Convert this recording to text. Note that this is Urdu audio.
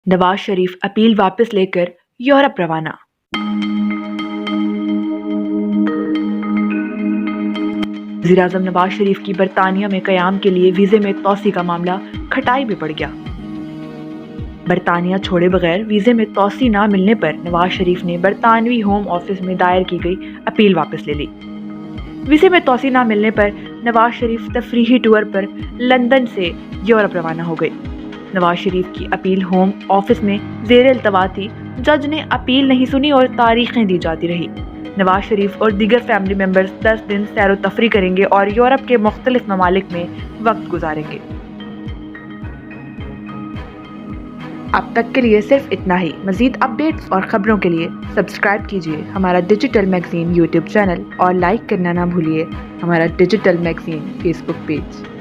نواز شریف اپیل واپس لے کر یورپ روانہ۔ وزیراعظم نواز شریف کی برطانیہ میں قیام کے لیے ویزے میں توسیع کا معاملہ کھٹائی میں پڑ گیا۔ برطانیہ چھوڑے بغیر ویزے میں توسیع نہ ملنے پر نواز شریف نے برطانوی ہوم آفس میں دائر کی گئی اپیل واپس لے لی۔ ویزے میں توسیع نہ ملنے پر نواز شریف تفریحی ٹور پر لندن سے یورپ روانہ ہو گئے۔ نواز شریف کی اپیل ہوم آفس میں زیر التوا تھی۔ جج نے اپیل نہیں سنی اور تاریخیں دی جاتی رہی۔ نواز شریف اور دیگر فیملی ممبرز 10 دن سیر و تفریح کریں گے اور یورپ کے مختلف ممالک میں وقت گزاریں گے۔ اب تک کے لیے صرف اتنا ہی۔ مزید اپڈیٹس اور خبروں کے لیے سبسکرائب کیجیے ہمارا ڈیجیٹل میگزین یوٹیوب چینل اور لائک کرنا نہ بھولیے ہمارا ڈیجیٹل میگزین فیس بک پیج۔